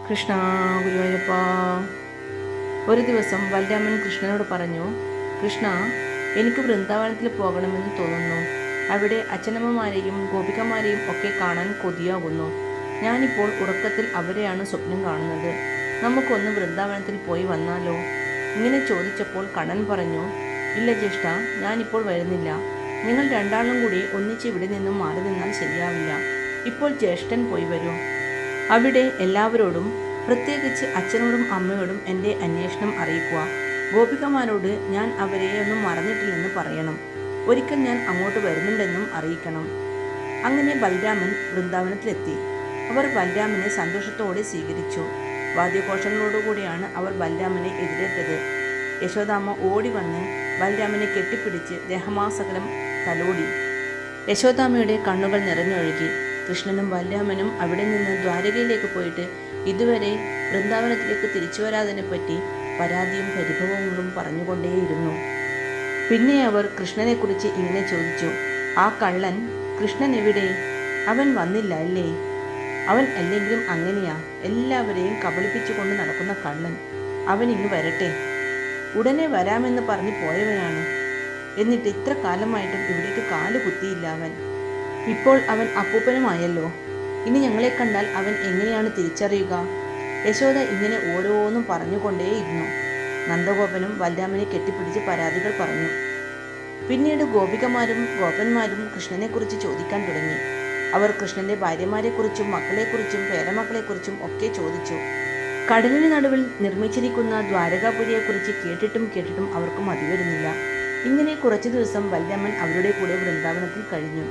കൃഷ്ണ ഗുരുവായൂരപ്പ. ഒരു ദിവസം ബലരാമൻ കൃഷ്ണനോട് പറഞ്ഞു, കൃഷ്ണ, എനിക്ക് വൃന്ദാവനത്തിൽ പോകണമെന്ന് തോന്നുന്നു. അവിടെ അച്ഛനമ്മമാരെയും ഗോപികമാരെയും ഒക്കെ കാണാൻ കൊതിയാകുന്നു. ഞാനിപ്പോൾ ഉറക്കത്തിൽ അവരെയാണ് സ്വപ്നം കാണുന്നത്. നമുക്കൊന്ന് വൃന്ദാവനത്തിൽ പോയി വന്നാലോ? ഇങ്ങനെ ചോദിച്ചപ്പോൾ കണ്ണൻ പറഞ്ഞു, ഇല്ല ജ്യേഷ്ഠ, ഞാനിപ്പോൾ വരുന്നില്ല. നിങ്ങൾ രണ്ടാളും കൂടി ഒന്നിച്ച് ഇവിടെ നിന്നും മാറി നിന്നാൽ ശരിയാവില്ല. ഇപ്പോൾ ജ്യേഷ്ഠൻ പോയി വരൂ. അവിടെ എല്ലാവരോടും, പ്രത്യേകിച്ച് അച്ഛനോടും അമ്മയോടും എൻ്റെ അന്വേഷണം അറിയിക്കുക. ഗോപികമാരോട് ഞാൻ അവരെയൊന്നും മറന്നിട്ടില്ലെന്ന് പറയണം. ഒരിക്കൽ ഞാൻ അങ്ങോട്ട് വരുന്നുണ്ടെന്നും അറിയിക്കണം. അങ്ങനെ ബലരാമൻ വൃന്ദാവനത്തിലെത്തി. അവർ ബലരാമനെ സന്തോഷത്തോടെ സ്വീകരിച്ചു. വാദ്യഘോഷങ്ങളോടുകൂടിയാണ് അവർ ബലരാമനെ എതിരേറ്റത്. യശോദാമ്മ ഓടി വന്ന് ബലരാമനെ കെട്ടിപ്പിടിച്ച് ദേഹമാസകലം തലോടി. യശോദാമ്മയുടെ കണ്ണുകൾ നിറഞ്ഞൊഴുകി. കൃഷ്ണനും ബലരാമനും അവിടെ നിന്ന് ദ്വാരകയിലേക്ക് പോയിട്ട് ഇതുവരെ വൃന്ദാവനത്തിലേക്ക് തിരിച്ചു വരാതിനെപ്പറ്റി പരാതിയും പരിഭവങ്ങളും പറഞ്ഞുകൊണ്ടേയിരുന്നു. പിന്നെ അവർ കൃഷ്ണനെക്കുറിച്ച് ഇങ്ങനെ ചോദിച്ചു, ആ കള്ളൻ കൃഷ്ണൻ എവിടെ? അവൻ വന്നില്ല അല്ലേ? അവൻ അല്ലെങ്കിലും അങ്ങനെയാ, എല്ലാവരെയും കബളിപ്പിച്ചുകൊണ്ട് നടക്കുന്ന കള്ളൻ. അവൻ ഇങ്ങ് വരട്ടെ. ഉടനെ വരാമെന്ന് പറഞ്ഞ് പോയവനാണ്. എന്നിട്ട് ഇത്ര കാലമായിട്ടും ഇവിടേക്ക് കാല് കുത്തിയില്ല അവൻ. ഇപ്പോൾ അവൻ അപ്പൂപ്പനുമായല്ലോ. ഇനി ഞങ്ങളെ കണ്ടാൽ അവൻ എങ്ങനെയാണ് തിരിച്ചറിയുക? യശോദ ഇങ്ങനെ ഓരോന്നും പറഞ്ഞുകൊണ്ടേയിരുന്നു. നന്ദഗോപനും ബലരാമനെ കെട്ടിപ്പിടിച്ച് പരാതികൾ പറഞ്ഞു. പിന്നീട് ഗോപികമാരും ഗോപന്മാരും കൃഷ്ണനെക്കുറിച്ച് ചോദിക്കാൻ തുടങ്ങി. അവർ കൃഷ്ണന്റെ ഭാര്യമാരെക്കുറിച്ചും മക്കളെക്കുറിച്ചും പേരമക്കളെക്കുറിച്ചും ഒക്കെ ചോദിച്ചു. കടലിന് നടുവിൽ നിർമ്മിച്ചിരിക്കുന്ന ദ്വാരകാപുരിയെക്കുറിച്ച് കേട്ടിട്ടും അവർക്ക് മതിവരുന്നില്ല. ഇങ്ങനെ കുറച്ചു ദിവസം ബലരാമൻ അവരുടെ കൂടെ വൃന്ദാവനത്തിൽ കഴിഞ്ഞു.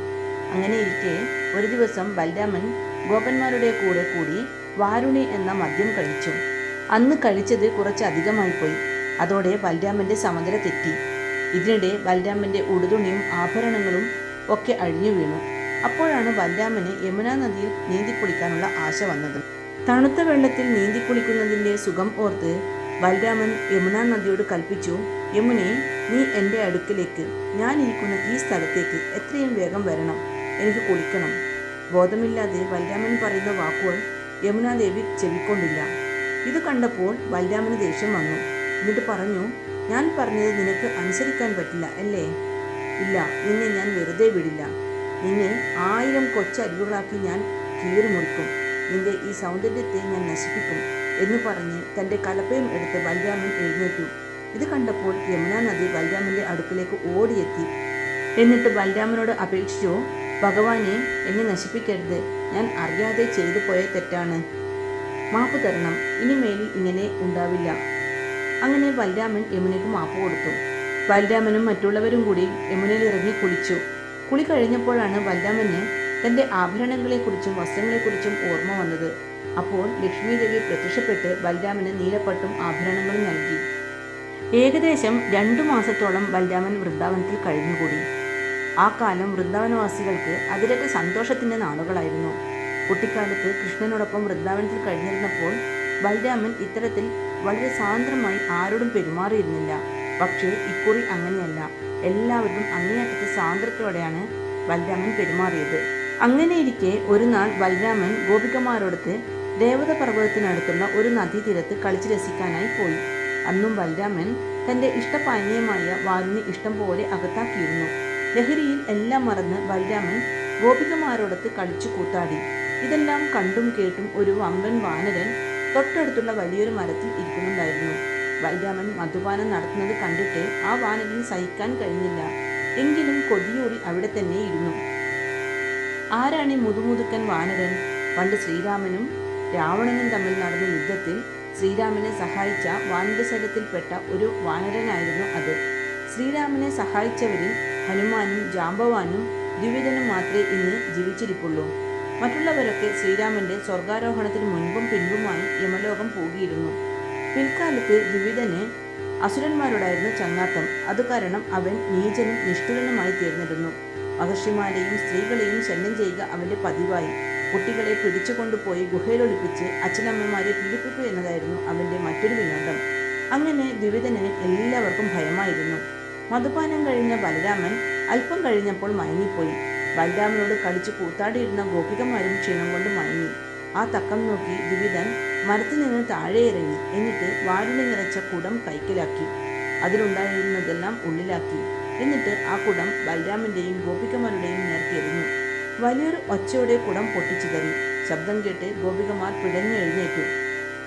അങ്ങനെ ഇരിക്കെ ഒരു ദിവസം ബലരാമൻ ഗോപന്മാരുടെ കൂടെ കൂടി വാരുണി എന്ന മദ്യം കഴിച്ചു. അന്ന് കഴിച്ചത് കുറച്ചധികമായിപ്പോയി. അതോടെ ബലരാമന്റെ സമനില തെറ്റി. ഇതിനിടെ ബലരാമന്റെ ഉടുതുണിയും ആഭരണങ്ങളും ഒക്കെ അഴിഞ്ഞു വീണു. അപ്പോഴാണ് ബലരാമന് യമുനാ നദിയിൽ നീന്തിക്കുളിക്കാനുള്ള ആശ വന്നത്. തണുത്ത വെള്ളത്തിൽ നീന്തിക്കുളിക്കുന്നതിൻ്റെ സുഖം ഓർത്ത് ബലരാമൻ യമുനാ നദിയോട് കൽപ്പിച്ചു, യമുനെ, നീ എൻ്റെ അടുക്കിലേക്ക്, ഞാനിരിക്കുന്ന ഈ സ്ഥലത്തേക്ക് എത്രയും വേഗം വരണം. എനിക്ക് കുളിക്കണം. ബോധമില്ലാതെ ബലരാമൻ പറയുന്ന വാക്കുകൾ യമുനാദേവി ചെവിക്കൊണ്ടില്ല. ഇത് കണ്ടപ്പോൾ ബലരാമന് ദേഷ്യം വന്നു. എന്നിട്ട് പറഞ്ഞു, ഞാൻ പറഞ്ഞത് നിനക്ക് അനുസരിക്കാൻ പറ്റില്ല അല്ലേ? ഇല്ല, നിന്നെ ഞാൻ വെറുതെ വിടില്ല. നിന്നെ 1000 കൊച്ചരിവുകളാക്കി ഞാൻ കീറിമുറിക്കും. നിന്റെ ഈ സൗന്ദര്യത്തെ ഞാൻ നശിപ്പിക്കും എന്ന് പറഞ്ഞ് തൻ്റെ കലപ്പയും എടുത്ത് ബലരാമൻ എഴുന്നേറ്റു. ഇത് കണ്ടപ്പോൾ യമുനാ നദി ബലരാമൻ്റെ അടുക്കിലേക്ക് ഓടിയെത്തി. എന്നിട്ട് ബലരാമനോട് അപേക്ഷിച്ചു, ഭഗവാനെ, എന്നെ നശിപ്പിക്കരുത്. ഞാൻ അറിയാതെ ചെയ്തു പോയ തെറ്റാണ്. മാപ്പ് തരണം. ഇനിമേലിൽ ഇങ്ങനെ ഉണ്ടാവില്ല. അങ്ങനെ ബലരാമൻ യമുനയ്ക്ക് മാപ്പ് കൊടുത്തു. ബലരാമനും മറ്റുള്ളവരും കൂടി യമുനയിൽ ഇറങ്ങി കുളിച്ചു. കുളി കഴിഞ്ഞപ്പോഴാണ് ബലരാമന് തൻ്റെ ആഭരണങ്ങളെക്കുറിച്ചും വസ്ത്രങ്ങളെക്കുറിച്ചും ഓർമ്മ വന്നത്. അപ്പോൾ ലക്ഷ്മീദേവി പ്രത്യക്ഷപ്പെട്ട് ബലരാമന് നീലപ്പട്ടും ആഭരണങ്ങളും നൽകി. ഏകദേശം 2 മാസത്തോളം ബലരാമൻ വൃന്ദാവനത്തിൽ കഴിഞ്ഞുകൂടി. ആ കാലം വൃന്ദാവനവാസികൾക്ക് അതിരറ്റ സന്തോഷത്തിൻ്റെ നാളുകളായിരുന്നു. കുട്ടിക്കാലത്ത് കൃഷ്ണനോടൊപ്പം വൃന്ദാവനത്തിൽ കഴിഞ്ഞിരുന്നപ്പോൾ ബലരാമൻ ഇത്തരത്തിൽ വളരെ സാന്ദ്രമായി ആരോടും പെരുമാറിയിരുന്നില്ല. പക്ഷേ ഇക്കുറി അങ്ങനെയല്ല. എല്ലാവരും അങ്ങേയറ്റത്തെ സാന്ദ്രത്തോടെയാണ് ബലരാമൻ പെരുമാറിയത്. അങ്ങനെയിരിക്കെ ഒരു നാൾ ബലരാമൻ ഗോപികമാരോടൊത്ത് ദേവത പർവ്വതത്തിനടുത്തുള്ള ഒരു നദീതീരത്ത് കളിച്ച് രസിക്കാനായി പോയി. അന്നും ബലരാമൻ തൻ്റെ ഇഷ്ടപാനീയമായ വാരുണി ഇഷ്ടം പോലെ അകത്താക്കിയിരുന്നു. ലഹരിയിൽ എല്ലാം മറന്ന് ബലരാമൻ ഗോപികമാരോടൊത്ത് കളിച്ചു കൂത്താടി. ഇതെല്ലാം കണ്ടും കേട്ടും ഒരു വമ്പൻ വാനരൻ തൊട്ടടുത്തുള്ള വലിയൊരു മരത്തിൽ ഇരിക്കുന്നുണ്ടായിരുന്നു. ബലരാമൻ മധുപാനം നടത്തുന്നത് കണ്ടിട്ട് ആ വാനരന് സഹിക്കാൻ കഴിഞ്ഞില്ല. എങ്കിലും കൊതിയൂറി അവിടെ തന്നെ ഇരുന്നു. ആരാണ് മുതുമുതുക്കൻ വാനരൻ? പണ്ട് ശ്രീരാമനും രാവണനും തമ്മിൽ നടന്ന യുദ്ധത്തിൽ ശ്രീരാമനെ സഹായിച്ച വാനരസൈന്യത്തിൽപ്പെട്ട ഒരു വാനരനായിരുന്നു അത്. ശ്രീരാമനെ സഹായിച്ചവരിൽ ഹനുമാനും ജാംബവാനും ദ്വിവിധനും മാത്രമേ ഇന്ന് ജീവിച്ചിരിപ്പുള്ളൂ. മറ്റുള്ളവരൊക്കെ ശ്രീരാമന്റെ സ്വർഗാരോഹണത്തിന് മുൻപും പിൻപുമായി യമലോകം പോകിയിരുന്നു. പിൽക്കാലത്ത് ദ്വിവിധന് അസുരന്മാരോടായിരുന്നു ചങ്ങാത്തം. അതുകാരണം അവൻ നീചനും നിഷ്ഠുരനുമായി തീർന്നിരുന്നു. മഹർഷിമാരെയും സ്ത്രീകളെയും ശല്യം ചെയ്യുക അവൻ്റെ പതിവായി. കുട്ടികളെ പിടിച്ചുകൊണ്ടുപോയി ഗുഹയിലൊളിപ്പിച്ച് അച്ഛനമ്മമാരെ പീഡിപ്പിക്കുക എന്നതായിരുന്നു അവൻ്റെ മറ്റൊരു വിനോദം. അങ്ങനെ ദ്വിവിധന് എല്ലാവർക്കും ഭയമായിരുന്നു. മധുപാനം കഴിഞ്ഞ ബലരാമൻ അല്പം കഴിഞ്ഞപ്പോൾ മയങ്ങിപ്പോയി. ബലരാമനോട് കളിച്ചു കൂത്താടിയിരുന്ന ഗോപികമാരും ക്ഷീണം കൊണ്ട് മയങ്ങി. ആ തക്കം നോക്കി ദ്വിവിധൻ മരത്തിൽ നിന്ന് താഴെ ഇറങ്ങി. എന്നിട്ട് വാരിണി നിറച്ച കുടം കൈക്കലാക്കി. അതിലുണ്ടായിരുന്നതെല്ലാം ഉള്ളിലാക്കി. എന്നിട്ട് ആ കുടം ബലരാമന്റെയും ഗോപികമാരുടെയും നേർക്ക് എറിഞ്ഞു. വലിയൊരു ഒച്ചയോടെ കുടം പൊട്ടിച്ചിതറി. ശബ്ദം കേട്ട് ഗോപികമാർ പിടഞ്ഞു എഴുന്നേറ്റു.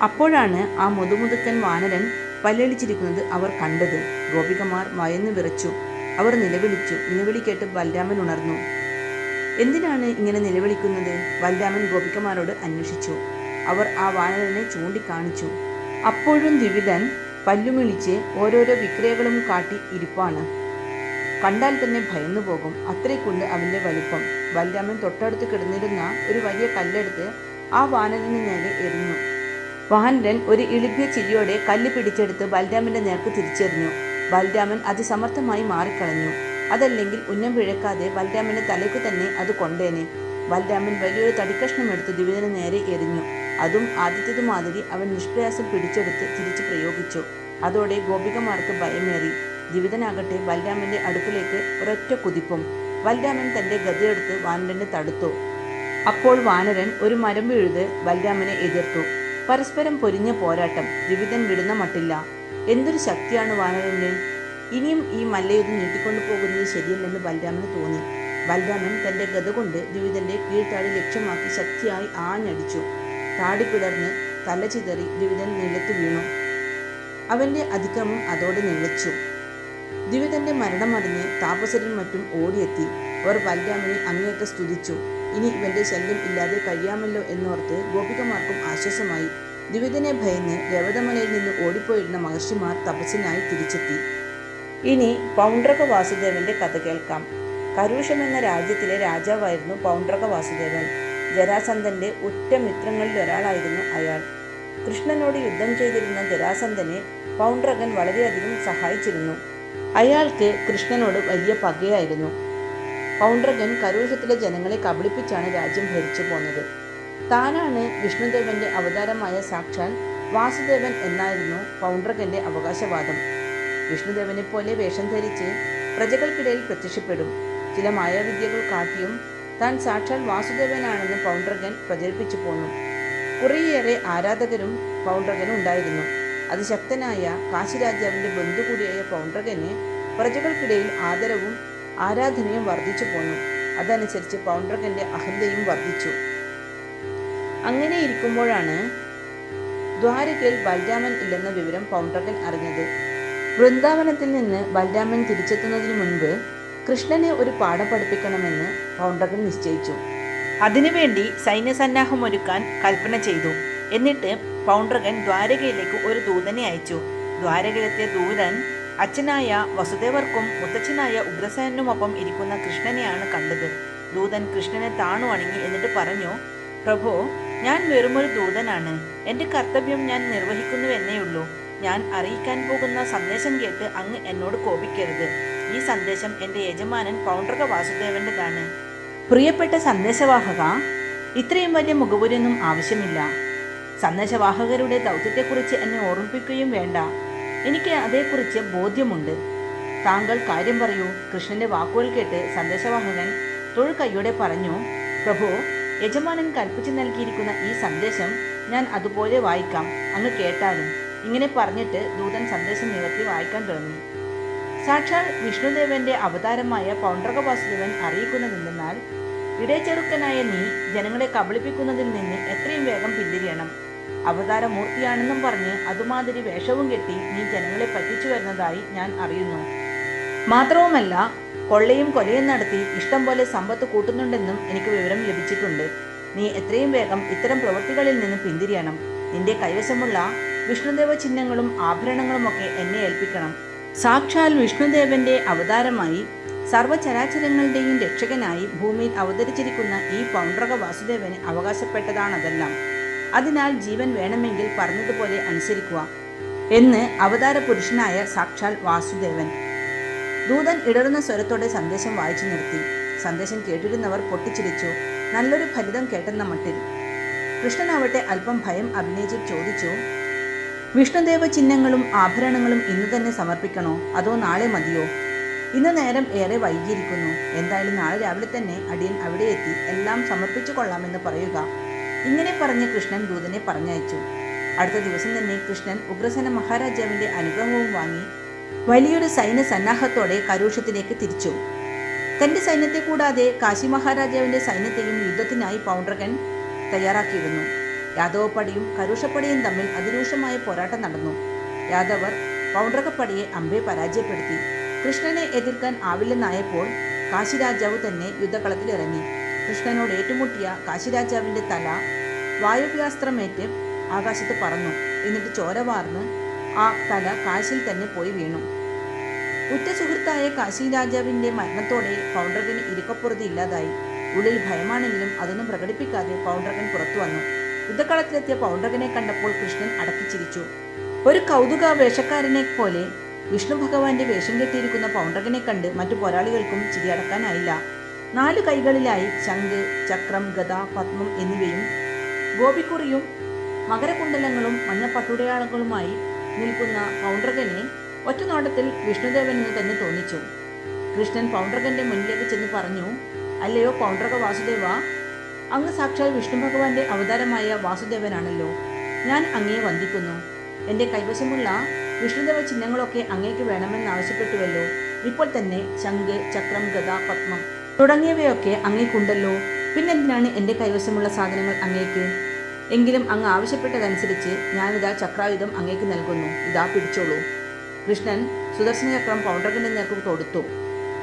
അപ്പോഴാണ് ആ മുതുമുതുക്കൻ വാനരൻ പല്ലളിച്ചിരിക്കുന്നത് അവർ കണ്ടത്. ഗോപികമാർ ഭയന്നു വിറച്ചു. അവർ നിലവിളിച്ചു. നിലവിളി കേട്ട് ബലരാമൻ ഉണർന്നു. എന്തിനാണ് ഇങ്ങനെ നിലവിളിക്കുന്നത്? ബലരാമൻ ഗോപികമാരോട് അന്വേഷിച്ചു. അവർ ആ വാനരനെ ചൂണ്ടിക്കാണിച്ചു. അപ്പോഴും ദ്വിവിധൻ പല്ലുമിളിച്ച് ഓരോരോ വിക്രിയകളും കാട്ടി ഇരിപ്പാണ്. കണ്ടാൽ തന്നെ ഭയന്നു പോകും. അത്രയ്ക്കുണ്ട് അവൻ്റെ വലിപ്പം. ബലരാമൻ തൊട്ടടുത്ത് കിടന്നിരുന്ന ഒരു വലിയ കല്ലെടുത്ത് ആ വാനരന് നേരെ എറിഞ്ഞു. വാനരൻ ഒരു ഇളിഭ്യ ചിരിയോടെ കല്ല് പിടിച്ചെടുത്ത് ബലരാമന്റെ നേർക്ക് തിരിച്ചെറിഞ്ഞു. ബലരാമൻ അതിസമർത്ഥമായി മാറിക്കളഞ്ഞു. അതല്ലെങ്കിൽ ഉന്നം പിഴക്കാതെ ബലരാമന്റെ തലയ്ക്കു തന്നെ അത് കൊണ്ടേനെ. ബലരാമൻ വലിയൊരു തടിക്കഷ്ണം എടുത്ത് ദ്വിവിധന് നേരെ എറിഞ്ഞു. അതും ആദ്യത്തേതുമാതിരി അവൻ നിഷ്പ്രയാസം പിടിച്ചെടുത്ത് തിരിച്ചു പ്രയോഗിച്ചു. അതോടെ ഗോപികമാർക്ക് ഭയമേറി. ദ്വിവിധനാകട്ടെ ബലരാമന്റെ അടുക്കിലേക്ക് ഒരൊറ്റ കുതിപ്പും. ബലരാമൻ തന്റെ ഗദയെടുത്ത് വാനരനെ തടുത്തു. അപ്പോൾ വാനരൻ ഒരു മരം വീഴുത് ബലരാമനെ എതിർത്തു. പരസ്പരം പൊരിഞ്ഞ പോരാട്ടം. ദ്വിവിധൻ വിടുന്ന മട്ടില്ല. എന്തൊരു ശക്തിയാണ് വാനരന്! ഇനിയും ഈ മല്ലയുദ്ധം നീട്ടിക്കൊണ്ടു പോകുന്നത് ശരിയല്ലെന്ന് ബലരാമന് തോന്നി. ബലരാമൻ തന്റെ ഗദ കൊണ്ട് ദ്വിവിധന്റെ കീഴ്ത്താടി ലക്ഷ്യമാക്കി ശക്തിയായി ആഞ്ഞടിച്ചു. താടി പിളർന്ന് തല ചിതറി ദ്വിവിധൻ നിലത്ത് വീണു. അവന്റെ അതിക്രമം അതോടെ നിലച്ചു. ദ്വിവിധന്റെ മരണമറിഞ്ഞ് താപസരും മറ്റും ഓടിയെത്തി. അവർ ബലരാമനെ അങ്ങേയറ്റം സ്തുതിച്ചു. ഇനി ഇവന്റെ ശല്യം ഇല്ലാതെ കഴിയാമല്ലോ എന്നോർത്ത് ഗോപികമാർക്കും ആശ്വാസമായി. ദ്വിവിധനെ ഭയന്ന് രവതമലയിൽ നിന്ന് ഓടിപ്പോയിരുന്ന മഹർഷിമാർ തപസ്സിനായി തിരിച്ചെത്തി. ഇനി പൗണ്ഡ്രക വാസുദേവന്റെ കഥ കേൾക്കാം. കരുഷം എന്ന രാജ്യത്തിലെ രാജാവായിരുന്നു പൗണ്ഡ്രക വാസുദേവൻ. ജരാസന്ധന്റെ ഉറ്റ മിത്രങ്ങളിൽ ഒരാളായിരുന്നു അയാൾ. കൃഷ്ണനോട് യുദ്ധം ചെയ്തിരുന്ന ജരാസന്ധനെ പൗണ്ഡ്രകൻ വളരെയധികം സഹായിച്ചിരുന്നു. അയാൾക്ക് കൃഷ്ണനോട് വലിയ പകയായിരുന്നു. പൗണ്ഡ്രകൻ കരുഷത്തിലെ ജനങ്ങളെ കബളിപ്പിച്ചാണ് രാജ്യം ഭരിച്ചു പോന്നത്. താനാണ് വിഷ്ണുദേവന്റെ അവതാരമായ സാക്ഷാൽ വാസുദേവൻ എന്നായിരുന്നു പൗണ്ഡ്രകന്റെ അവകാശവാദം. വിഷ്ണുദേവനെ പോലെ വേഷം ധരിച്ച് പ്രജകൾക്കിടയിൽ പ്രത്യക്ഷപ്പെടും. ചില മായാവിദ്യകൾ കാട്ടിയും താൻ സാക്ഷാൽ വാസുദേവനാണെന്ന് പൗണ്ഡ്രകൻ പ്രചരിപ്പിച്ചു പോന്നു. കുറേയേറെ ആരാധകരും പൗണ്ഡ്രകന് ഉണ്ടായിരുന്നു. അതിശക്തനായ കാശിരാജാവിന്റെ ബന്ധു കൂടിയായ പൗണ്ഡ്രകന് പ്രജകൾക്കിടയിൽ ആദരവും ആരാധനയും വർദ്ധിച്ചു പോന്നു. അതനുസരിച്ച് പൗണ്ഡ്രകന്റെ അഹന്തയും വർദ്ധിച്ചു. അങ്ങനെ ഇരിക്കുമ്പോഴാണ് ദ്വാരകയിൽ ബലരാമൻ ഇല്ലെന്ന വിവരം പൗണ്ഡ്രകൻ അറിഞ്ഞത്. വൃന്ദാവനത്തിൽ നിന്ന് ബലരാമൻ തിരിച്ചെത്തുന്നതിന് മുൻപ് കൃഷ്ണനെ ഒരു പാഠം പഠിപ്പിക്കണമെന്ന് പൗണ്ഡ്രകൻ നിശ്ചയിച്ചു. അതിനുവേണ്ടി സൈന്യസന്നാഹം ഒരുക്കാൻ കൽപ്പന ചെയ്തു. എന്നിട്ട് പൗണ്ഡ്രകൻ ദ്വാരകയിലേക്ക് ഒരു ദൂതനെ അയച്ചു. ദ്വാരകയിലെത്തിയ ദൂതൻ അച്ഛനായ വസുദേവർക്കും മുത്തച്ഛനായ ഉഗ്രസേനുമൊപ്പം ഇരിക്കുന്ന കൃഷ്ണനെയാണ് കണ്ടത്. ദൂതൻ കൃഷ്ണനെ താണു വണങ്ങി. എന്നിട്ട് പറഞ്ഞു, പ്രഭോ, ഞാൻ വെറുമൊരു ദൂതനാണ്. എൻ്റെ കർത്തവ്യം ഞാൻ നിർവഹിക്കുന്നുവെന്നേയുള്ളൂ. ഞാൻ അറിയിക്കാൻ പോകുന്ന സന്ദേശം കേട്ട് അങ്ങ് എന്നോട് കോപിക്കരുത്. ഈ സന്ദേശം എൻ്റെ യജമാനൻ പൗണ്ഡ്രക വാസുദേവൻ്റെതാണ്. പ്രിയപ്പെട്ട സന്ദേശവാഹക, ഇത്രയും വലിയ മുഖപുരൊന്നും ആവശ്യമില്ല. സന്ദേശവാഹകരുടെ ദൗത്യത്തെക്കുറിച്ച് എന്നെ ഓർമ്മിപ്പിക്കുകയും വേണ്ട. എനിക്ക് അതേക്കുറിച്ച് ബോധ്യമുണ്ട്. താങ്കൾ കാര്യം പറയൂ. കൃഷ്ണന്റെ വാക്കുകൾ കേട്ട് സന്ദേശവാഹകൻ തൊഴുകൈയോടെ പറഞ്ഞു, പ്രഭു, യജമാനൻ കൽപ്പിച്ചു നൽകിയിരിക്കുന്ന ഈ സന്ദേശം ഞാൻ അതുപോലെ വായിക്കാം. അങ്ങ് കേട്ടാലും. ഇങ്ങനെ പറഞ്ഞിട്ട് ദൂതൻ സന്ദേശം നിവർത്തി വായിക്കാൻ തുടങ്ങി. സാക്ഷാൽ വിഷ്ണുദേവന്റെ അവതാരമായ പൗണ്ഡ്രക വാസുദേവൻ അറിയിക്കുന്നതെന്തെന്നാൽ, ഇടയച്ചെറുക്കനായ നീ ജനങ്ങളെ കബളിപ്പിക്കുന്നതിൽ നിന്ന് എത്രയും വേഗം പിന്തിരിയണം. അവതാരമൂർത്തിയാണെന്നും പറഞ്ഞ് അതുമാതിരി വേഷവും കെട്ടി നീ ജനങ്ങളെ പറ്റിച്ചു വരുന്നതായി ഞാൻ അറിയുന്നു. മാത്രവുമല്ല, കൊള്ളയും കൊലയും നടത്തി ഇഷ്ടം പോലെ സമ്പത്ത് കൂട്ടുന്നുണ്ടെന്നും എനിക്ക് വിവരം ലഭിച്ചിട്ടുണ്ട്. നീ എത്രയും വേഗം ഇത്തരം പ്രവൃത്തികളിൽ നിന്ന് പിന്തിരിയണം. നിന്റെ കൈവശമുള്ള വിഷ്ണുദേവ ചിഹ്നങ്ങളും ആഭരണങ്ങളുമൊക്കെ എന്നെ ഏൽപ്പിക്കണം. സാക്ഷാൽ വിഷ്ണുദേവന്റെ അവതാരമായി സർവചരാചരങ്ങളുടെയും രക്ഷകനായി ഭൂമിയിൽ അവതരിച്ചിരിക്കുന്ന ഈ പൗണ്ഡ്രക വാസുദേവന് അവകാശപ്പെട്ടതാണതെല്ലാം. അതിനാൽ ജീവൻ വേണമെങ്കിൽ പറഞ്ഞതുപോലെ അനുസരിക്കുക എന്ന് അവതാര പുരുഷനായ സാക്ഷാൽ വാസുദേവൻ. ദൂതൻ ഇടറുന്ന സ്വരത്തോടെ സന്ദേശം വായിച്ചു നിർത്തി. സന്ദേശം കേട്ടിരുന്നവർ പൊട്ടിച്ചിരിച്ചു, നല്ലൊരു ഫലിതം കേട്ടെന്ന മട്ടിൽ. കൃഷ്ണനാവട്ടെ അല്പം ഭയം അഭിനയിച്ച് ചോദിച്ചു, വിഷ്ണുദേവ ചിഹ്നങ്ങളും ആഭരണങ്ങളും ഇന്നു തന്നെ സമർപ്പിക്കണോ, അതോ നാളെ മതിയോ? ഇന്ന് നേരം ഏറെ വൈകിയിരിക്കുന്നു. എന്തായാലും നാളെ രാവിലെ തന്നെ അടിയൻ അവിടെ എത്തി എല്ലാം സമർപ്പിച്ചു കൊള്ളാമെന്ന് പറയുക. ഇങ്ങനെ പറഞ്ഞ് കൃഷ്ണൻ ദൂതനെ പറഞ്ഞയച്ചു. അടുത്ത ദിവസം തന്നെ കൃഷ്ണൻ ഉഗ്രസേന മഹാരാജാവിന്റെ അനുഗ്രഹവും വാങ്ങി വലിയൊരു സൈന്യ സന്നാഹത്തോടെ കരൂഷത്തിലേക്ക് തിരിച്ചു. തന്റെ സൈന്യത്തെ കൂടാതെ കാശി മഹാരാജാവിന്റെ സൈന്യത്തെയും യുദ്ധത്തിനായി പൗണ്ഡ്രകൻ തയ്യാറാക്കിയിരുന്നു. യാദവപ്പടിയും കരുഷപ്പടിയും തമ്മിൽ അതിരൂക്ഷമായ പോരാട്ടം നടന്നു. യാദവർ പൗണ്ഡ്രകപ്പടിയെ അമ്പെ പരാജയപ്പെടുത്തി. കൃഷ്ണനെ എതിർക്കാൻ ആവില്ലെന്നായപ്പോൾ കാശിരാജാവ് തന്നെ യുദ്ധക്കളത്തിലിറങ്ങി. കൃഷ്ണനോട് ഏറ്റുമുട്ടിയ കാശിരാജാവിന്റെ തല വായുവ്യാസ്ത്രമേറ്റ് ആകാശത്ത് പറന്നു. എന്നിട്ട് ചോര വാർന്ന് ആ തല കാശിയിൽ തന്നെ പോയി വീണു. ഉറ്റ സുഹൃത്തായ കാശി രാജാവിന്റെ മരണത്തോടെ പൗണ്ഡ്രകന് ഇരിക്കപ്പുറത്ത് ഇല്ലാതായി. ഉള്ളിൽ ഭയമാണെങ്കിലും അതൊന്നും പ്രകടിപ്പിക്കാതെ പൗണ്ഡ്രകൻ പുറത്തു വന്നു. യുദ്ധക്കളത്തിലെത്തിയ പൗണ്ഡ്രകനെ കണ്ടപ്പോൾ കൃഷ്ണൻ അടക്കിച്ചിരിച്ചു. ഒരു കൗതുക വേഷക്കാരനെ പോലെ വിഷ്ണു ഭഗവാന്റെ വേഷം കെട്ടിയിരിക്കുന്ന പൗണ്ഡ്രകനെ കണ്ട് മറ്റു പോരാളികൾക്കും ചിരിയടക്കാനായില്ല. 4 കൈകളിലായി ശംഖ്, ചക്രം, ഗദ, പത്മം എന്നിവയും ഗോപിക്കുറിയും മകരകുണ്ടലങ്ങളും മഞ്ഞപ്പട്ടുടയാളങ്ങളുമായി നിൽക്കുന്ന പൗണ്ഡ്രകനെ ഒറ്റനോട്ടത്തിൽ വിഷ്ണുദേവനെന്ന് തന്നെ തോന്നിച്ചു. കൃഷ്ണൻ പൗണ്ഡ്രകന്റെ മുന്നിലേക്ക് ചെന്ന് പറഞ്ഞു, അല്ലയോ പൗണ്ഡ്രക വാസുദേവ, അങ്ങ് സാക്ഷാൽ വിഷ്ണു ഭഗവാന്റെ അവതാരമായ വാസുദേവനാണല്ലോ. ഞാൻ അങ്ങയെ വന്ദിക്കുന്നു. എൻ്റെ കൈവശമുള്ള വിഷ്ണുദേവ ചിഹ്നങ്ങളൊക്കെ അങ്ങേക്ക് വേണമെന്നാവശ്യപ്പെട്ടുവല്ലോ. ഇപ്പോൾ തന്നെ ശംഖ്, ചക്രം, ഗദ, പത്മം തുടങ്ങിയവയൊക്കെ അങ്ങേക്കുണ്ടല്ലോ. പിന്നെന്തിനാണ് എൻ്റെ കൈവശമുള്ള സാധനങ്ങൾ അങ്ങേക്ക്? എങ്കിലും അങ്ങ് ആവശ്യപ്പെട്ടതനുസരിച്ച് ഞാനിതാ ചക്രായുധം അങ്ങേക്ക് നൽകുന്നു. ഇതാ പിടിച്ചോളൂ. കൃഷ്ണൻ സുദർശന ചക്രം പൗണ്ഡ്രകന്റെ നേർക്ക് കൊടുത്തു.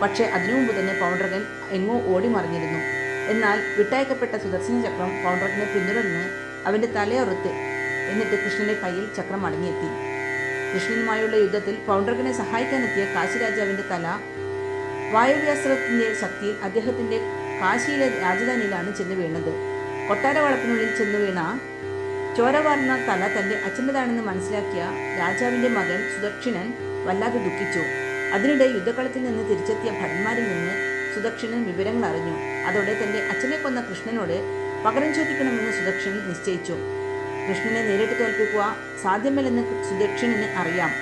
പക്ഷേ അതിനു മുമ്പ് തന്നെ പൗണ്ഡ്രകൻ എങ്ങോ ഓടി മറിഞ്ഞിരുന്നു. എന്നാൽ വിട്ടയക്കപ്പെട്ട സുദർശന ചക്രം പൗണ്ഡ്രകനെ പിന്തുടർന്ന് അവന്റെ തലയൊറുത്ത് എന്നിട്ട് കൃഷ്ണന്റെ കയ്യിൽ ചക്രം മടങ്ങിയെത്തി. കൃഷ്ണനുമായുള്ള യുദ്ധത്തിൽ പൗണ്ഡ്രകനെ സഹായിക്കാനെത്തിയ കാശിരാജാവിന്റെ തല വായുവ്യാസ്ത്രത്തിന്റെ ശക്തിയിൽ അദ്ദേഹത്തിന്റെ കാശിയിലെ രാജധാനിയിലാണ് ചെന്ന് വീണത്. കൊട്ടാര വളപ്പിനുള്ളിൽ ചെന്ന് വീണ ചോരവാർന്ന തല തന്റെ അച്ഛൻ്റെതാണെന്ന് മനസ്സിലാക്കിയ രാജാവിന്റെ മകൻ സുദക്ഷിണൻ വല്ലാതെ ദുഃഖിച്ചു. അതിനിടെ യുദ്ധക്കളത്തിൽ നിന്ന് തിരിച്ചെത്തിയ ഭടന്മാരിൽ നിന്ന് സുദക്ഷിണൻ വിവരങ്ങൾ അറിഞ്ഞു. അതോടെ തന്റെ അച്ഛനെ കൊന്ന കൃഷ്ണനോട് പകരം ചോദിക്കണമെന്ന് സുദക്ഷിണൻ നിശ്ചയിച്ചു. കൃഷ്ണനെ നേരിട്ട് തോൽപ്പിക്കുക സാധ്യമല്ലെന്ന് സുദക്ഷിണന് അറിയാം.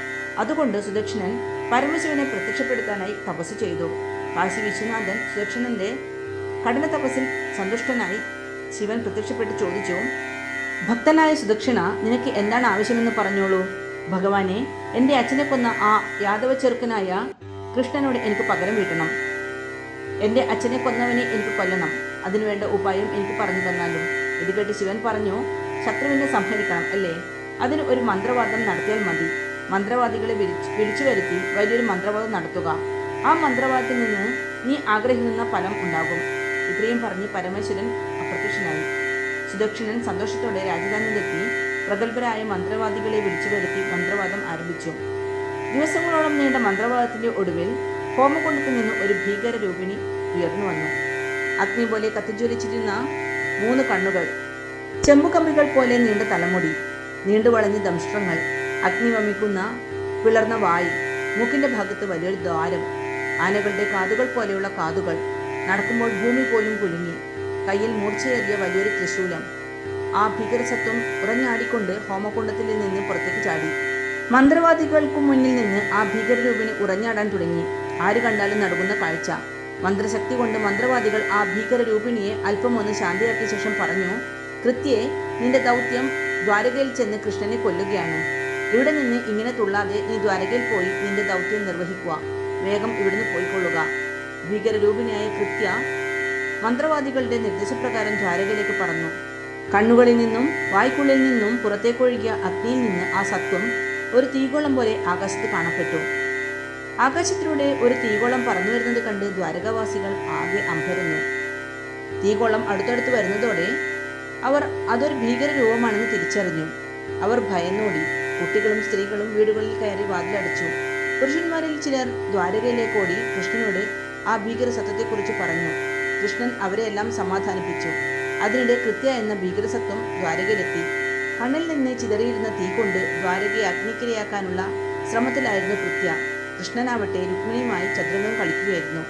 അതുകൊണ്ട് സുദക്ഷിണൻ പരമശിവനെ പ്രത്യക്ഷപ്പെടുത്താനായി തപസ് ചെയ്തു. കാശി വിശ്വനാഥൻ സുദക്ഷിണന്റെ കഠിന തപസ്സിൽ സന്തുഷ്ടനായി ശിവൻ പ്രത്യക്ഷപ്പെട്ട് ചോദിച്ചു, ഭക്തനായ സുദക്ഷിണ, നിനക്ക് എന്താണ് ആവശ്യമെന്ന് പറഞ്ഞോളൂ. ഭഗവാനെ, എൻ്റെ അച്ഛനെ കൊന്ന ആ യാദവ ചെറുക്കനായ കൃഷ്ണനോട് എനിക്ക് പകരം വീട്ടണം. എൻ്റെ അച്ഛനെ കൊന്നവനെ എനിക്ക് കൊല്ലണം. അതിനുവേണ്ട ഉപായം എനിക്ക് പറഞ്ഞു തന്നാലും. ഇത് കേട്ട് ശിവൻ പറഞ്ഞു, ശത്രുവിനെ സംഹരിക്കണം അല്ലേ? അതിന് ഒരു മന്ത്രവാദം നടത്തിയാൽ മതി. മന്ത്രവാദികളെ വിളിച്ചു വരുത്തി വലിയൊരു മന്ത്രവാദം നടത്തുക. ആ മന്ത്രവാദത്തിൽ നിന്ന് നീ ആഗ്രഹിക്കുന്ന ഫലം ഉണ്ടാകും. ഇത്രയും പറഞ്ഞ് പരമേശ്വരൻ അപ്രത്യക്ഷനായി. സുദക്ഷിണൻ സന്തോഷത്തോടെ രാജധാനിയിലെത്തി പ്രഗത്ഭരായ മന്ത്രവാദികളെ വിളിച്ചു വരുത്തി മന്ത്രവാദം ആരംഭിച്ചു. ദിവസങ്ങളോളം നീണ്ട മന്ത്രവാദത്തിന്റെ ഒടുവിൽ ഹോമകുണ്ടത്തിൽ നിന്ന് ഒരു ഭീകര രൂപിണി ഉയർന്നു വന്നു. അഗ്നി പോലെ കത്തിജ്വലിച്ചിരുന്ന 3 കണ്ണുകൾ, ചെമ്പുകമ്പികൾ പോലെ നീണ്ട തലമുടി, നീണ്ടുവളഞ്ഞ ദംഷ്ട്രങ്ങൾ, അഗ്നി വമിക്കുന്ന പിളർന്ന വായ്, മൂക്കിന്റെ ഭാഗത്ത് വലിയൊരു ദ്വാരം, ആനകളുടെ കാതുകൾ പോലെയുള്ള കാതുകൾ, നടക്കുമ്പോൾ ഭൂമി പോലും കുലുങ്ങി, കയ്യിൽ മൂർച്ചയേറിയ വലിയൊരു ത്രിശൂലം. ആ ഭീകരസത്വം ഉറഞ്ഞാടിക്കൊണ്ട് ഹോമകുണ്ടത്തിൽ നിന്ന് പുറത്തേക്ക് ചാടി. മന്ത്രവാദികൾക്കു മുന്നിൽ നിന്ന് ആ ഭീകരരൂപിണി ഉറഞ്ഞാടാൻ തുടങ്ങി. ആര് കണ്ടാലും നടുങ്ങുന്ന കാഴ്ച. മന്ത്രശക്തി കൊണ്ട് മന്ത്രവാദികൾ ആ ഭീകരരൂപിണിയെ അല്പം ഒന്ന് ശാന്തിയാക്കിയ ശേഷം പറഞ്ഞു, കൃത്യേ, നിന്റെ ദൗത്യം ദ്വാരകയിൽ ചെന്ന് കൃഷ്ണനെ കൊല്ലുകയാണ്. ഇവിടെ നിന്ന് ഇങ്ങനെ തുള്ളാതെ നീ ദ്വാരകയിൽ പോയി നിന്റെ ദൗത്യം നിർവഹിക്കുക. വേഗം ഇവിടുന്ന് പോയിക്കൊള്ളുക. ഭീകരരൂപിണിയായ കൃത്യ മന്ത്രവാദികളുടെ നിർദ്ദേശപ്രകാരം ദ്വാരകയിലേക്ക് പറന്നു. കണ്ണുകളിൽ നിന്നും വായ്ക്കുള്ളിൽ നിന്നും പുറത്തേക്കൊഴുകിയ അഗ്നിയിൽ നിന്ന് ആ സത്വം ഒരു തീഗോളം പോലെ ആകാശത്ത് കാണപ്പെട്ടു. ആകാശത്തിലൂടെ ഒരു തീഗോളം പറന്നു വരുന്നത് കണ്ട് ദ്വാരകാവാസികൾ ആകെ അമ്പരന്നു. തീഗോളം അടുത്തടുത്ത് വരുന്നതോടെ അവർ അതൊരു ഭീകര രൂപമാണെന്ന് തിരിച്ചറിഞ്ഞു. അവർ ഭയന്നോടി. കുട്ടികളും സ്ത്രീകളും വീടുകളിൽ കയറി വാതിലടച്ചു. പുരുഷന്മാരിൽ ചിലർ ദ്വാരകയിലേക്ക് ഓടി കൃഷ്ണനോട് ആ ഭീകര സത്വത്തെക്കുറിച്ച് പറഞ്ഞു. കൃഷ്ണൻ അവരെയെല്ലാം സമാധാനിപ്പിച്ചു. അതിനിടെ കൃത്യ എന്ന ഭീകരസത്വം ദ്വാരകയിലെത്തി. കണ്ണിൽ നിന്ന് ചിതറിയിരുന്ന തീ കൊണ്ട് ദ്വാരകയെ അഗ്നിക്കിരയാക്കാനുള്ള ശ്രമത്തിലായിരുന്നു കൃത്യ. കൃഷ്ണനാവട്ടെ രുക്മിണിയുമായി ചതുരംഗം കളിക്കുകയായിരുന്നു.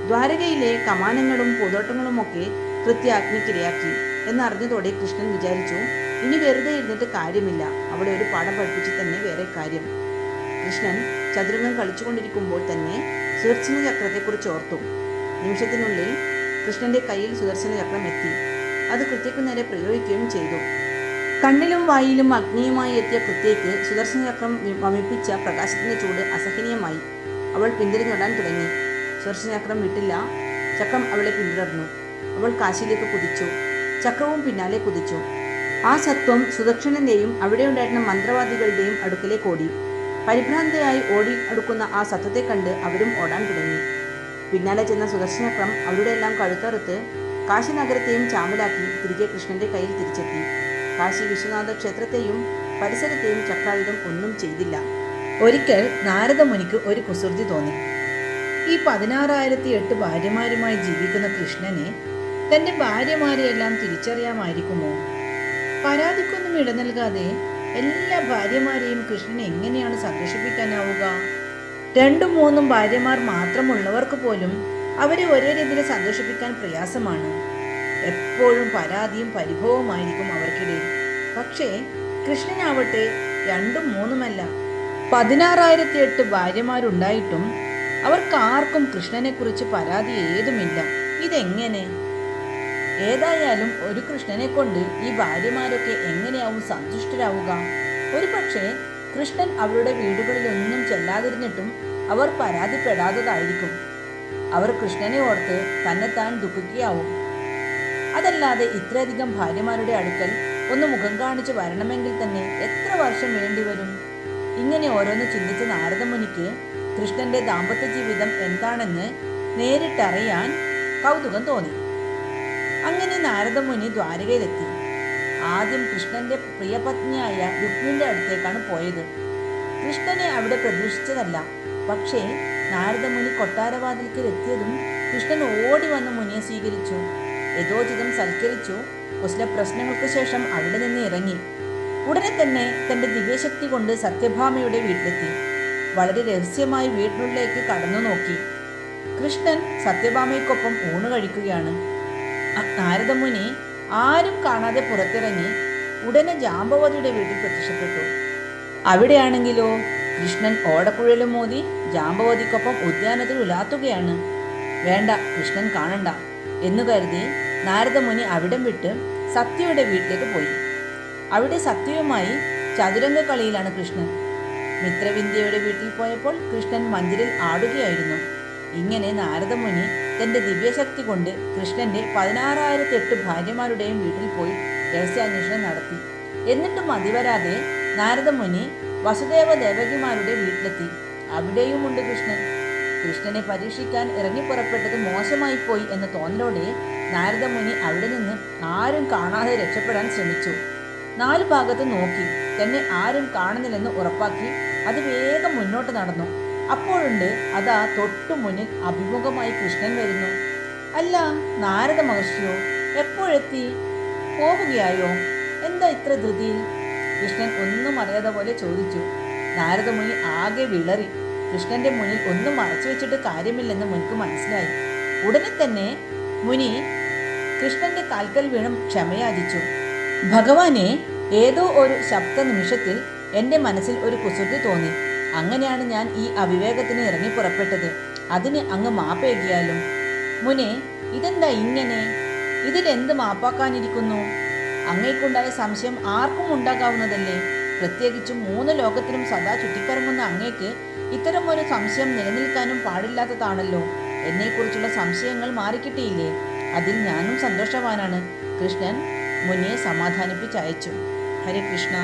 ദ്വാരകയിലെ കമാനങ്ങളും പൂന്തോട്ടങ്ങളുമൊക്കെ കൃത്യ അഗ്നിക്കിരയാക്കി എന്നറിഞ്ഞതോടെ കൃഷ്ണൻ വിചാരിച്ചു, ഇനി വെറുതെ ഇരുന്നിട്ട് കാര്യമില്ല, അവിടെ ഒരു പാഠം പഠിപ്പിച്ച് തന്നെ വേറെ കാര്യം. കൃഷ്ണൻ ചതുരംഗം കളിച്ചുകൊണ്ടിരിക്കുമ്പോൾ തന്നെ സുദർശന ചക്രത്തെക്കുറിച്ച് ഓർത്തു. നിമിഷത്തിനുള്ളിൽ കൃഷ്ണന്റെ കയ്യിൽ സുദർശന ചക്രം എത്തി. അത് കൃത്യക്കു നേരെ പ്രയോഗിക്കുകയും ചെയ്തു. കണ്ണിലും വായിലും അഗ്നിയുമായി എത്തിയ കൃത്യയ്ക്ക് സുദർശന ചക്രം വമിപ്പിച്ച പ്രകാശത്തിന്റെ ചൂട് അസഹനീയമായി. അവൾ പിന്തിരിഞ്ഞോടാൻ തുടങ്ങി. സുദർശന ചക്രം വിട്ടില്ല. ചക്രം അവളെ പിന്തുടർന്നു. അവൾ കാശിയിലേക്ക് കുതിച്ചു. ചക്രവും പിന്നാലെ കുതിച്ചു. ആ സത്വം സുദർശനന്റെയും അവിടെ ഉണ്ടായിരുന്ന മന്ത്രവാദികളുടെയും അടുക്കലേക്ക് ഓടി. പരിഭ്രാന്തയായി ഓടി അടുക്കുന്ന ആ സത്വത്തെ കണ്ട് അവരും ഓടാൻ തുടങ്ങി. പിന്നാലെ ചെന്ന സുദർശനചക്രം അവരുടെ എല്ലാം കഴുത്തറുത്ത് കാശി നഗരത്തെയും ചാമ്പലാക്കി തിരികെ കൃഷ്ണന്റെ കയ്യിൽ തിരിച്ചെത്തി. കാശി വിശ്വനാഥ ക്ഷേത്രത്തെയും പരിസരത്തെയും ചക്രായുധം ഒന്നും ചെയ്തില്ല. ഒരിക്കൽ നാരദമുനിക്ക് ഒരു കുസൃതി തോന്നി. ഈ 16,008 ഭാര്യമാരുമായി ജീവിക്കുന്ന കൃഷ്ണനെ തൻ്റെ ഭാര്യമാരെയെല്ലാം തിരിച്ചറിയാമായിരിക്കുമോ? പരാതിക്കൊന്നും ഇട നൽകാതെ എല്ലാ ഭാര്യമാരെയും കൃഷ്ണനെ എങ്ങനെയാണ് സന്തോഷിപ്പിക്കാനാവുക? 2-3 ഭാര്യമാർ മാത്രമുള്ളവർക്ക് പോലും അവരെ ഒരേ രീതിയിൽ സന്തോഷിപ്പിക്കാൻ പ്രയാസമാണ്. എപ്പോഴും പരാതിയും പരിഭവമായിരിക്കും അവർക്കിടയിൽ. പക്ഷേ കൃഷ്ണനാവട്ടെ 2-3 16,008 ഭാര്യമാരുണ്ടായിട്ടും അവർക്കാർക്കും കൃഷ്ണനെക്കുറിച്ച് പരാതി ഏതുമില്ല. ഇതെങ്ങനെ? ഏതായാലും ഒരു കൃഷ്ണനെ കൊണ്ട് ഈ ഭാര്യമാരൊക്കെ എങ്ങനെയാവും സന്തുഷ്ടരാവുക? ഒരു പക്ഷേ കൃഷ്ണൻ അവരുടെ വീടുകളിലൊന്നും ചെല്ലാതിരുന്നിട്ടും അവർ പരാതിപ്പെടാത്തതായിരിക്കും. അവർ കൃഷ്ണനെ ഓർത്ത് തന്നെത്താൻ ദുഃഖിക്കുകയാവും. അതല്ലാതെ ഇത്രയധികം ഭാര്യമാരുടെ അടുക്കൽ ഒന്ന് മുഖം കാണിച്ച് വരണമെങ്കിൽ തന്നെ എത്ര വർഷം വേണ്ടിവരും? ഇങ്ങനെ ഓരോന്ന് ചിന്തിച്ച നാരദമുനിക്ക് കൃഷ്ണന്റെ ദാമ്പത്യ ജീവിതം എന്താണെന്ന് നേരിട്ടറിയാൻ കൗതുകം തോന്നി. അങ്ങനെ നാരദമുനി ദ്വാരകയിലെത്തി. ആദ്യം കൃഷ്ണന്റെ പ്രിയപത്നിയായ രുക്മിണിയുടെ അടുത്തേക്കാണ് പോയത്. കൃഷ്ണനെ അവിടെ പ്രതീക്ഷിച്ചതല്ല. പക്ഷേ നാരദമുനി കൊട്ടാരവാതിൽക്കൽ എത്തിയതും കൃഷ്ണൻ ഓടി വന്ന് മുനിയെ സ്വീകരിച്ചു. യഥോചിതം സൽക്കരിച്ചു. കുശല പ്രശ്നങ്ങൾക്ക് ശേഷം അവിടെ നിന്ന് ഇറങ്ങി. ഉടനെ തന്നെ തന്റെ ദിവ്യശക്തി കൊണ്ട് സത്യഭാമയുടെ വീട്ടിലെത്തി. വളരെ രഹസ്യമായി വീട്ടിനുള്ളിലേക്ക് കടന്നു നോക്കി. കൃഷ്ണൻ സത്യഭാമയ്ക്കൊപ്പം ഊണ് കഴിക്കുകയാണ്. നാരദമുനി ആരും കാണാതെ പുറത്തിറങ്ങി ഉടനെ ജാമ്പവതിയുടെ വീട്ടിൽ പ്രത്യക്ഷപ്പെട്ടു. അവിടെയാണെങ്കിലോ കൃഷ്ണൻ ഓടക്കുഴലും മോദി ജാമ്പവതിക്കൊപ്പം ഉദ്യാനത്തിൽ ഉലാത്തുകയാണ്. വേണ്ട, കൃഷ്ണൻ കാണണ്ട എന്നു കരുതി നാരദമുനി അവിടം വിട്ട് സത്യയുടെ വീട്ടിലേക്ക് പോയി. അവിടെ സത്യവുമായി ചതുരംഗ കളിയിലാണ് കൃഷ്ണൻ. മിത്രവിന്ധ്യയുടെ വീട്ടിൽ പോയപ്പോൾ കൃഷ്ണൻ മഞ്ചിലിൽ ആടുകയായിരുന്നു. ഇങ്ങനെ നാരദമുനി തന്റെ ദിവ്യശക്തി കൊണ്ട് കൃഷ്ണന്റെ 16,008 ഭാര്യമാരുടെയും വീട്ടിൽ പോയി രഹസ്യാന്വേഷണം നടത്തി. എന്നിട്ടും മതിവരാതെ നാരദമുനി വസുദേവ ദേവകിമാരുടെ വീട്ടിലെത്തി. അവിടെയുമുണ്ട് കൃഷ്ണൻ. കൃഷ്ണനെ പരീക്ഷിക്കാൻ ഇറങ്ങിപ്പുറപ്പെട്ടത് മോശമായി പോയി എന്ന തോന്നലോടെ നാരദമുനി അവിടെ നിന്ന് ആരും കാണാതെ രക്ഷപ്പെടാൻ ശ്രമിച്ചു. 4 ഭാഗത്ത് നോക്കി. തന്നെ ആരും കാണുന്നില്ലെന്ന് ഉറപ്പാക്കി അതിവേഗം മുന്നോട്ട് നടന്നു. അപ്പോഴുണ്ട് അതാ തൊട്ടു മുന്നിൽ അഭിമുഖമായി കൃഷ്ണൻ വരുന്നു. അല്ല, നാരദ മഹർഷിയോ? എപ്പോഴെത്തി? പോവുകയായോ? എന്താ ഇത്ര ധൃതിയിൽ? കൃഷ്ണൻ ഒന്നും അറിയാതെ പോലെ ചോദിച്ചു. നാരദമുനി ആകെ വിളറി. കൃഷ്ണന്റെ മുന്നിൽ ഒന്നും മറച്ചു വെച്ചിട്ട് കാര്യമില്ലെന്ന് മുനിക്ക് മനസ്സിലായി. ഉടനെ തന്നെ മുനി കൃഷ്ണന്റെ കാൽക്കൽ വീണും ക്ഷമയാചിച്ചു. ഭഗവാനെ, ഏതോ ഒരു ശബ്ദ നിമിഷത്തിൽ എൻ്റെ മനസ്സിൽ ഒരു കുസൃതി തോന്നി. അങ്ങനെയാണ് ഞാൻ ഈ അവിവേകത്തിന് ഇറങ്ങി പുറപ്പെട്ടത്. അതിന് അങ്ങ് മാപ്പേകിയാലും. മുനെ, ഇതെന്താ ഇങ്ങനെ? ഇതിലെന്ത് മാപ്പാക്കാനിരിക്കുന്നു? അങ്ങേക്കുണ്ടായ സംശയം ആർക്കും ഉണ്ടാകാവുന്നതല്ലേ? പ്രത്യേകിച്ചും 3 ലോകത്തിലും സദാ ചുറ്റിക്കറങ്ങുന്ന അങ്ങേക്ക് ഇത്തരം ഒരു സംശയം നിലനിൽക്കാനും പാടില്ലാത്തതാണല്ലോ. എന്നെക്കുറിച്ചുള്ള സംശയങ്ങൾ മാറിക്കിട്ടിയില്ലേ? അതിൽ ഞാനും സന്തോഷവാനാണ്. കൃഷ്ണൻ മുനിയെ സമാധാനിപ്പിച്ചയച്ചു. ഹരേ കൃഷ്ണ.